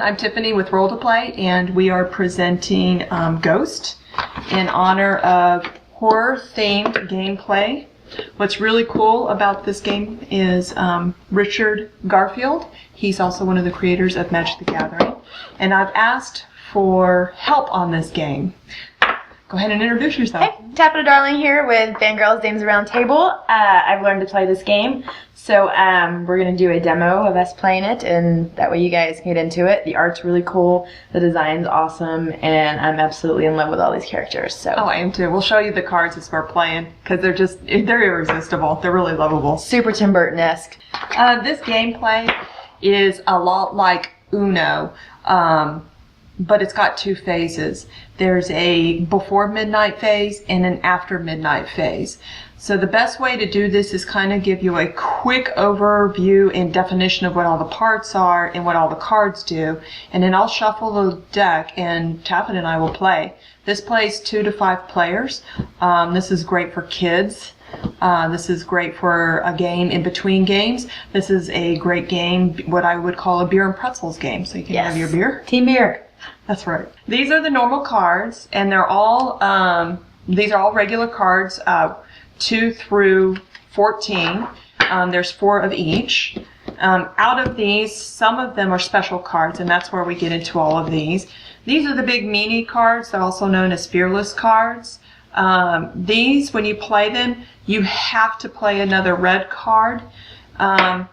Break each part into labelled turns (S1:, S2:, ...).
S1: everyone, I'm Tiffany with Roll2Play, and we are presenting Ghost in honor of horror-themed gameplay. What's really cool about this game is Richard Garfield. He's also one of the creators of Magic the Gathering, and I've asked for help on this game. Go ahead and introduce yourself.
S2: Hey, Taffeta Darling here with Fangirls Dames Around Table. I've learned to play this game, so we're going to do a demo of us playing it, and that way you guys can get into it. The art's really cool, the design's awesome, and I'm absolutely in love with all these characters. So.
S1: Oh, I am too. We'll show you the cards as we're playing, because they're irresistible. They're really lovable.
S2: Super Tim Burton-esque.
S1: This gameplay is a lot like Uno. But it's got two phases. There's a before midnight phase and an after midnight phase. So the best way to do this is kind of give you a quick overview and definition of what all the parts are and what all the cards do. And then I'll shuffle the deck and Taffeta and I will play. This plays 2 to 5 players. This is great for kids. This is great for a game in between games. This is a great game, what I would call a beer and pretzels game. So you can have your beer.
S2: Team beer.
S1: That's right. These are the normal cards, and they're all, these are all regular cards, 2 through 14. There's 4 of each. Out of these, some of them are special cards, and that's where we get into all of these. These are the big meanie cards. They're also known as fearless cards. These, when you play them, you have to play another red card of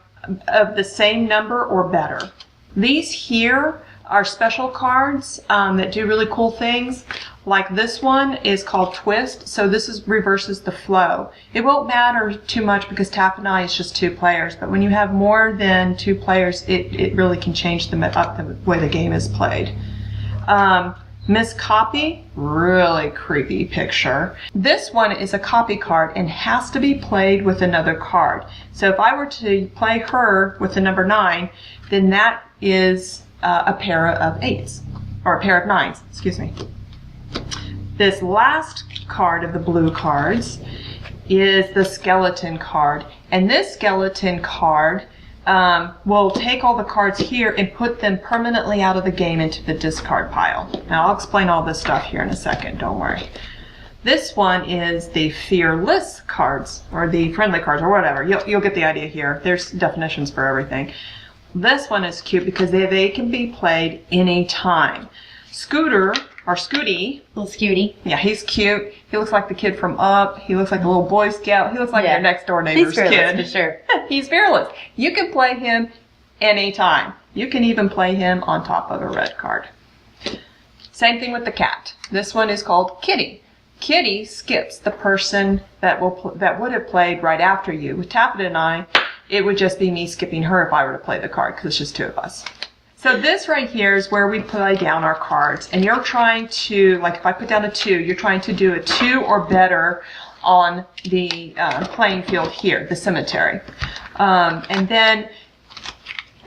S1: the same number or better. These here are special cards that do really cool things. Like this one is called Twist, so this reverses the flow. It won't matter too much because Taff and I is just 2 players, but when you have more than 2 players, it really can change the way the game is played. Miss Copy, really creepy picture. This one is a copy card and has to be played with another card. So if I were to play her with the number 9, then that is a pair of 8s, or a pair of 9s, excuse me. This last card of the blue cards is the skeleton card, and this skeleton card will take all the cards here and put them permanently out of the game into the discard pile. Now I'll explain all this stuff here in a second, don't worry. This one is the fearless cards, or the friendly cards, or whatever. You'll get the idea here. There's definitions for everything. This one is cute because they can be played any time. Scooter, or Scooty.
S2: Little Scooty.
S1: Yeah, he's cute. He looks like the kid from Up. He looks like a little Boy Scout. He looks like your next door neighbor's kid.
S2: He's fearless, for sure.
S1: He's fearless. You can play him anytime. You can even play him on top of a red card. Same thing with the cat. This one is called Kitty. Kitty skips the person that would have played right after you. With Taffeta and I, it would just be me skipping her if I were to play the card, because it's just 2 of us. So this right here is where we play down our cards. And you're trying to, like if I put down a 2, you're trying to do a 2 or better on the playing field here, the cemetery. And then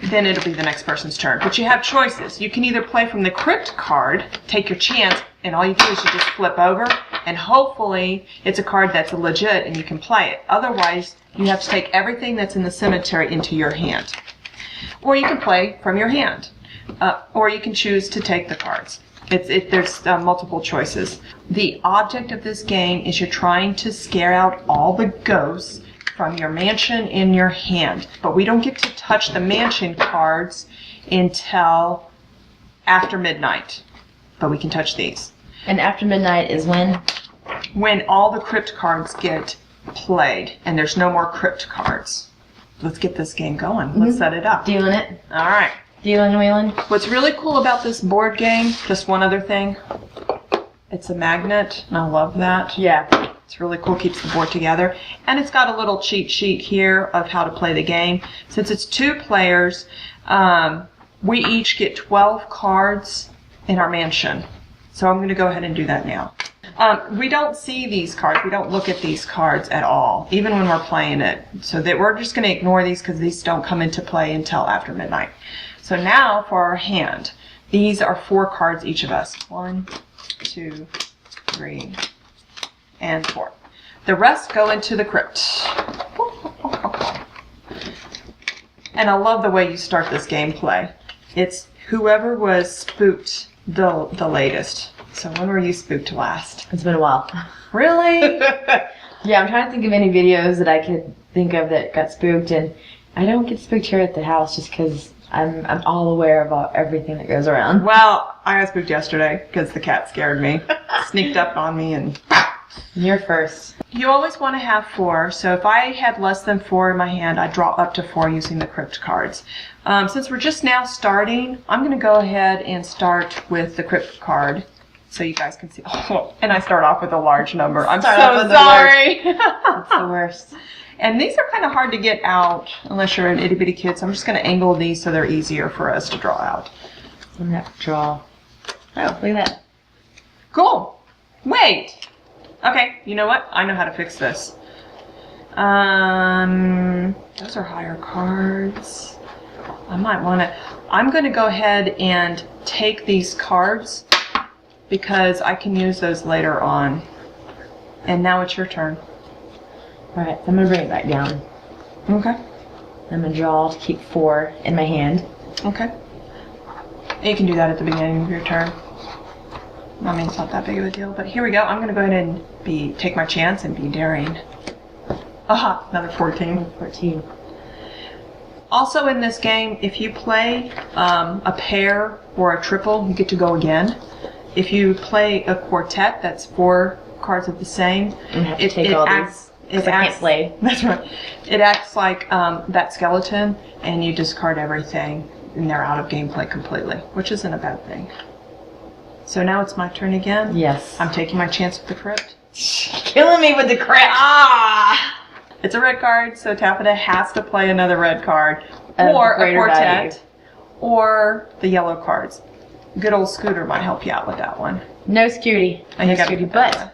S1: it'll be the next person's turn. But you have choices. You can either play from the crypt card, take your chance, and all you do is you just flip over, and hopefully it's a card that's legit and you can play it. Otherwise, you have to take everything that's in the cemetery into your hand. Or you can play from your hand. Or you can choose to take the cards. There's multiple choices. The object of this game is you're trying to scare out all the ghosts from your mansion in your hand. But we don't get to touch the mansion cards until after midnight. But we can touch these.
S2: And after midnight is when?
S1: When all the crypt cards get played and there's no more crypt cards. Let's get this game going. Let's set it up.
S2: Dealing it.
S1: All right.
S2: Dealing, wheeling.
S1: What's really cool about this board game, just one other thing, it's a magnet, and I love that.
S2: Yeah.
S1: It's really cool, keeps the board together. And it's got a little cheat sheet here of how to play the game. Since it's 2 players, we each get 12 cards in our mansion. So I'm going to go ahead and do that now. We don't see these cards. We don't look at these cards at all, even when we're playing it. So that we're just going to ignore these because these don't come into play until after midnight. So now for our hand. These are 4 cards each of us. 1, 2, 3, and 4. The rest go into the crypt. And I love the way you start this gameplay. It's whoever was spooked the latest. So when were you spooked last?
S2: It's been a while.
S1: Really?
S2: Yeah, I'm trying to think of any videos that I could think of that got spooked, and I don't get spooked here at the house just because I'm all aware of everything that goes around.
S1: Well, I got spooked yesterday because the cat scared me. Sneaked up on me and...
S2: You're first.
S1: You always want to have 4, so if I had less than 4 in my hand, I'd draw up to 4 using the crypt cards. Since we're just now starting, I'm going to go ahead and start with the crypt card so you guys can see. Oh, and I start off with a large number. I'm so sorry.
S2: That's the worst.
S1: And these are kind of hard to get out unless you're an itty bitty kid, so I'm just going to angle these so they're easier for us to draw out.
S2: I'm going to have to draw. Oh, look at that.
S1: Cool. Wait. Okay, you know what? I know how to fix this. Those are higher cards. I might want to... I'm going to go ahead and take these cards because I can use those later on. And now it's your turn.
S2: Alright, so I'm going to bring it back down.
S1: Okay.
S2: I'm going to draw to keep 4 in my hand.
S1: Okay. And you can do that at the beginning of your turn. I mean, it's not that big of a deal, but here we go. I'm going to go ahead and take my chance and be daring. Aha, another 14.
S2: 14.
S1: Also in this game, if you play a pair or a triple, you get to go again. If you play a quartet, that's 4 cards of the same.
S2: You have to take all these. I can't play.
S1: That's right. It acts like that skeleton, and you discard everything, and they're out of gameplay completely, which isn't a bad thing. So now it's my turn again?
S2: Yes.
S1: I'm taking my chance with the crypt.
S2: Killing me with the crypt.
S1: Ah! It's a red card, so Taffeta has to play another red card. Or a quartet. Value. Or the yellow cards. Good old Scooter might help you out with that one.
S2: No Scooty.
S1: And
S2: no
S1: you
S2: Scooty, but...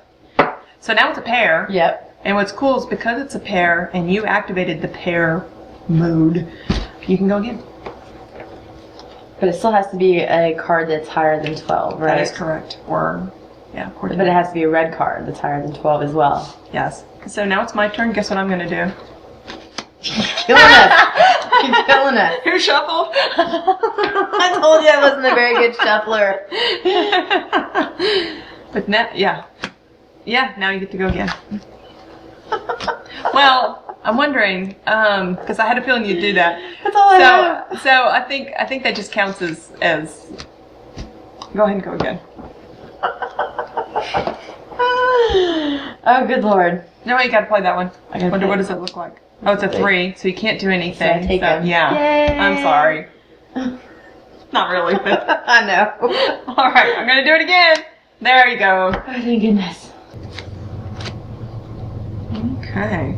S1: So now it's a pair.
S2: Yep.
S1: And what's cool is because it's a pair, and you activated the pair mode, you can go again.
S2: But it still has to be a card that's higher than 12, right?
S1: That is correct. Or, yeah, quartet.
S2: But it has to be a red card that's higher than 12 as well.
S1: Yes. So now it's my turn. Guess what I'm going to do?
S2: Killing us. You're killing us.
S1: Who shuffled?
S2: I told you I wasn't a very good shuffler.
S1: But now, yeah. Yeah, now you get to go again. Well, I'm wondering, because I had a feeling you'd do that.
S2: That's all I have.
S1: So I think that just counts as go ahead and go again.
S2: Oh, good lord.
S1: No, you got to play that one.
S2: I wonder
S1: what does it look like? Oh, it's a 3, so you can't do anything.
S2: So I take him.
S1: Yeah.
S2: Yay.
S1: I'm sorry. Not really, but
S2: I know.
S1: All right, I'm gonna do it again. There you go.
S2: Oh, thank goodness.
S1: Okay.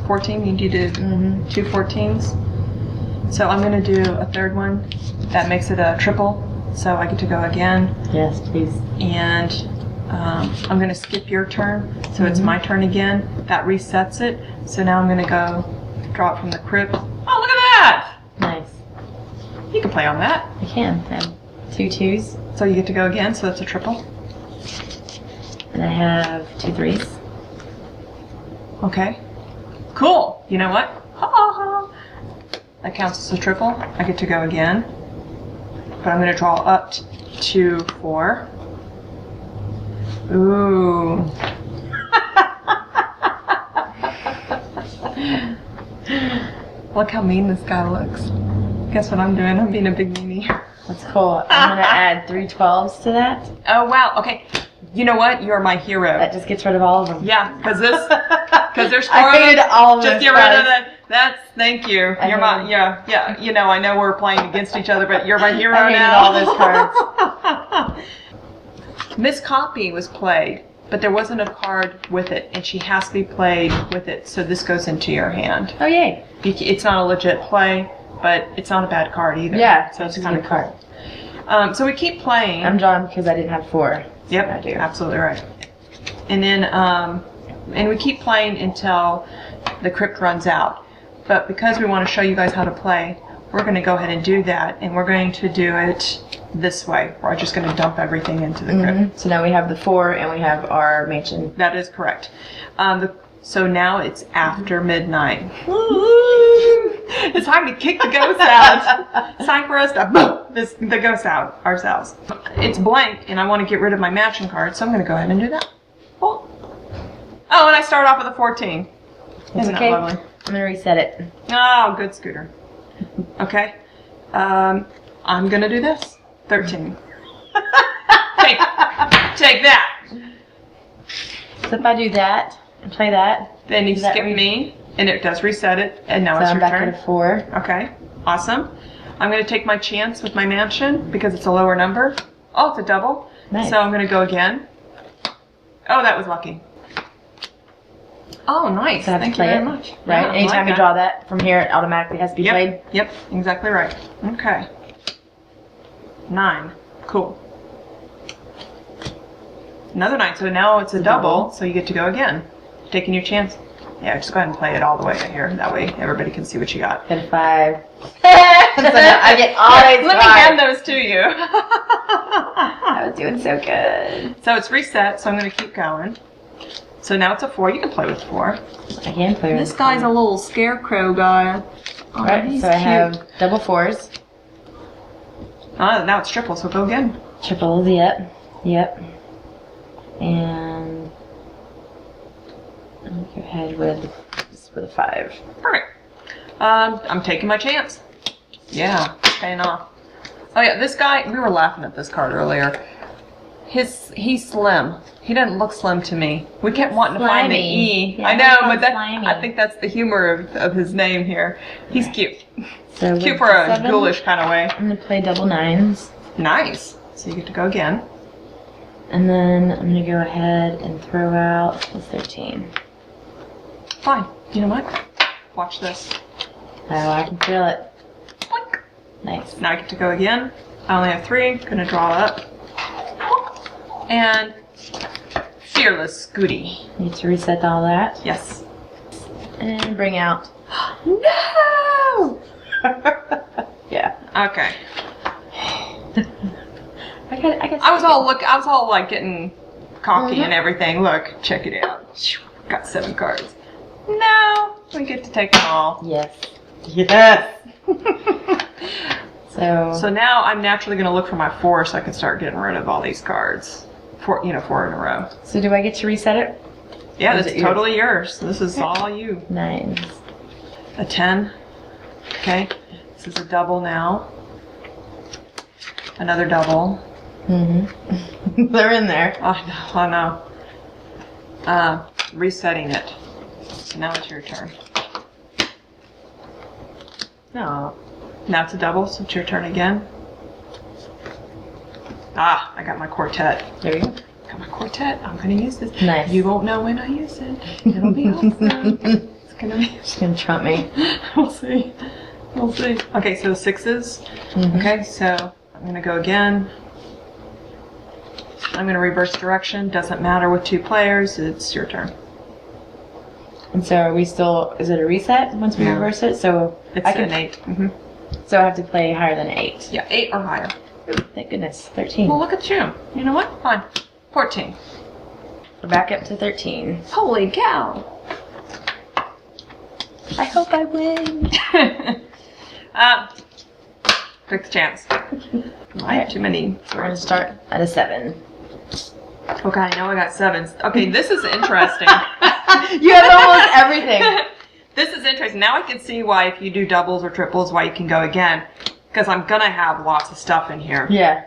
S1: 14, you did 2 14s. So I'm going to do a third one. That makes it a triple. So I get to go again.
S2: Yes, please.
S1: And I'm going to skip your turn. So it's my turn again. That resets it. So now I'm going to go draw it from the crypt. Oh, look at that!
S2: Nice.
S1: You can play on that.
S2: I can. I have 2 2s.
S1: So you get to go again. So that's a triple.
S2: And I have 2 3s.
S1: Okay. Cool. You know what? Ha ha ha. That counts as a triple. I get to go again. But I'm going to draw up to 4. Ooh. Look how mean this guy looks. Guess what I'm doing? I'm being a big meanie.
S2: That's cool. I'm going to add 3 12s to that.
S1: Oh, wow. Okay. You know what? You're my hero.
S2: That just gets rid of all of them.
S1: Yeah, because there's 4
S2: I hated all of them.
S1: Just get rid of that. Thank you. You're my, yeah. You know, I know we're playing against each other, but you're my hero now.
S2: I hated all those cards.
S1: Miss Copy was played, but there wasn't a card with it, and she has to be played with it, so this goes into your hand.
S2: Oh, yay.
S1: It's not a legit play, but it's not a bad card either.
S2: Yeah,
S1: so it's
S2: a
S1: kind of
S2: card.
S1: So we keep playing.
S2: I'm drawn because I didn't have 4.
S1: Yep, I do. Absolutely right. And then, and we keep playing until the crypt runs out. But because we want to show you guys how to play, we're going to go ahead and do that, and we're going to do it this way. We're just going to dump everything into the crypt.
S2: So now we have the 4, and we have our mansion.
S1: That is correct. So now it's after midnight. It's time to kick the ghosts out. It's time for us to boom the ghosts out ourselves. It's blank, and I want to get rid of my mansion card, so I'm going to go ahead and do that. Oh, and I start off with a 14. Isn't that lovely?
S2: I'm going to reset it.
S1: Oh, good Scooter. Okay. I'm going to do this. 13. Take that.
S2: So if I do that and play that,
S1: then you skip me, and it does reset it, and now
S2: so
S1: it's your
S2: I'm
S1: turn.
S2: back at a 4.
S1: Okay, awesome. I'm going to take my chance with my mansion because it's a lower number. Oh, it's a double.
S2: Nice.
S1: So I'm going to go again. Oh, that was lucky. Oh, nice.
S2: So I have
S1: Thank
S2: to
S1: you
S2: play
S1: very
S2: it,
S1: much.
S2: right?
S1: Yeah,
S2: Anytime you draw that from here, it automatically has to be played.
S1: Yep, exactly right. Okay. 9. Cool. Another 9. So now it's a double, so you get to go again. Taking your chance. Yeah, just go ahead and play it all the way here. That way everybody can see what you got.
S2: Got a 5. So now I get always
S1: Let me hand those to you.
S2: I was doing so good.
S1: So it's reset, so I'm going to keep going. So now it's a 4. You can play with 4.
S2: I can play with
S1: This guy's a little scarecrow guy. Oh,
S2: Alright,
S1: he's
S2: so I
S1: cute.
S2: have double 4s.
S1: Now it's triple, so go again.
S2: Triples, yep. And I'll go ahead with a 5.
S1: Perfect. I'm taking my chance. Yeah, paying off. Oh yeah, this guy, we were laughing at this card earlier. He's slim. He doesn't look slim to me. We kept wanting to find the E.
S2: Yeah,
S1: I know,
S2: he
S1: but
S2: slimy.
S1: I think that's the humor of his name here. He's cute.
S2: So
S1: Cute
S2: with
S1: for a
S2: 7,
S1: ghoulish kind of way.
S2: I'm going to play double 9s.
S1: Nice. So you get to go again.
S2: And then I'm going to go ahead and throw out the 13.
S1: Fine. You know what? Watch this.
S2: Oh, I can feel it.
S1: Boink.
S2: Nice.
S1: Now I get to go again. I only have 3. Gonna draw up. And Fearless Scooty.
S2: Need to reset all that.
S1: Yes.
S2: And bring out.
S1: No!
S2: Yeah.
S1: Okay.
S2: I guess.
S1: I was all like getting cocky and everything. Look, check it out. Got 7 cards. No, we get to take them all.
S2: Yes. Yes. So
S1: now I'm naturally going to look for my 4 so I can start getting rid of all these cards. 4 in a row.
S2: So do I get to reset it?
S1: Yeah,
S2: Or is
S1: that's
S2: it yours?
S1: totally yours. This is all you.
S2: 9s.
S1: A 10. Okay. This is a double now. Another double.
S2: Mm-hmm. They're in there.
S1: I know. Resetting it. So now it's your turn.
S2: No.
S1: Now it's a double, so it's your turn again. Ah, I got my quartet.
S2: There you go.
S1: Got my quartet. I'm going to use this.
S2: Nice.
S1: You won't know when I use it. It'll be awesome. It's going to be...
S2: She's gonna trump me.
S1: We'll see. We'll see. Okay, so 6s.
S2: Mm-hmm.
S1: Okay, so I'm going to go again. I'm going to reverse direction. Doesn't matter with 2 players. It's your turn.
S2: And so are we still? Is it a reset once we
S1: No.
S2: reverse it? So
S1: It's
S2: I can.
S1: an 8. Mm-hmm.
S2: So I have to play higher than 8.
S1: Yeah, 8 or higher.
S2: Ooh, thank goodness. 13.
S1: Well, look at you. You know what? Fine. 14.
S2: We're back up to 13.
S1: Holy cow.
S2: I hope I win.
S1: Quick chance. I have too many.
S2: We're gonna start at a 7.
S1: Okay, now I got 7s. Okay, this is interesting.
S2: You have almost everything.
S1: This is interesting. Now I can see why if you do doubles or triples, why you can go again. Because I'm going to have lots of stuff in here.
S2: Yeah.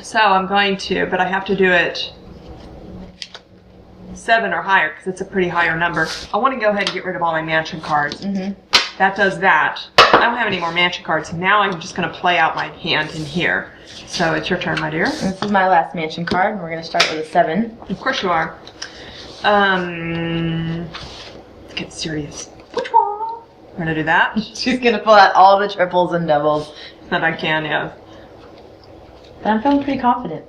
S1: So I'm going to, but I have to do it 7 or higher because it's a pretty higher number. I want to go ahead and get rid of all my mansion cards.
S2: Mm-hmm.
S1: That does that. I don't have any more mansion cards. Now I'm just going to play out my hand in here. So it's your turn, my dear.
S2: This is my last mansion card, and we're gonna start with a 7.
S1: Of course you are. Let's get serious. Which one? We're going to do that.
S2: She's gonna pull out all the triples and doubles.
S1: That I can, yeah.
S2: But I'm feeling pretty confident.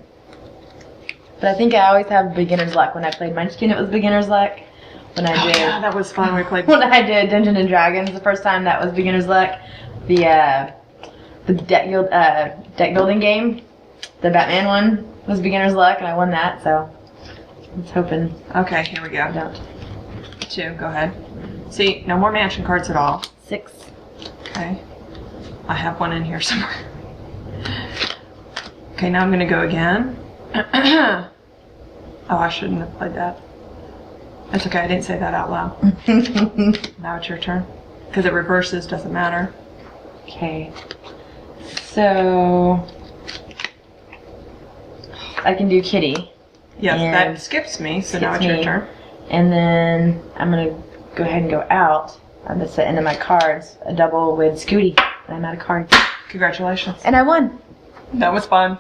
S2: But I think I always have beginner's luck. When I played Munchkin, it was beginner's luck. When I did,
S1: Yeah, that was fun. We played.
S2: when I did Dungeons and Dragons the first time, that was beginner's luck. The deck building game, the Batman one, was beginner's luck, and I won that. So I was hoping
S1: Okay, here we
S2: I
S1: go.
S2: don't.
S1: 2. Go ahead. See, no more mansion cards at all.
S2: 6.
S1: Okay. I have one in here somewhere. Okay, now I'm going to go again. Oh, I shouldn't have played that. That's okay, I didn't say that out loud. Now it's your turn. Because it reverses, doesn't matter.
S2: Okay. So I can do kitty.
S1: Yes,
S2: And
S1: that skips me, so now it's
S2: skips
S1: your
S2: me.
S1: turn.
S2: And then I'm going to go ahead and go out. I'm going to set into my cards a double with Scooty. And I'm out of cards.
S1: Congratulations.
S2: And I won.
S1: That was fun.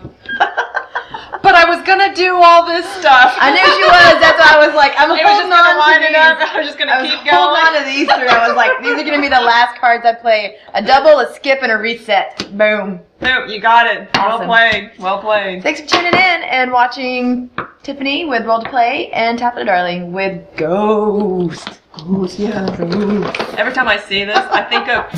S1: But I was gonna do all this stuff.
S2: I knew she was. That's why I was like, I'm
S1: It was just
S2: holding
S1: gonna
S2: on
S1: line
S2: to
S1: it
S2: these.
S1: up. I was just gonna keep
S2: Holding on
S1: going.
S2: to these 3. I was like, these are going to be the last cards I play. A double, a skip, and a reset. Boom.
S1: Boom, you got it.
S2: Awesome.
S1: Well played. Well played.
S2: Thanks for tuning in and watching Tiffany with Roll2Play and Taffeta Darling with Ghost.
S1: Ghost, yeah. Ghost. Every time I see this, I think of.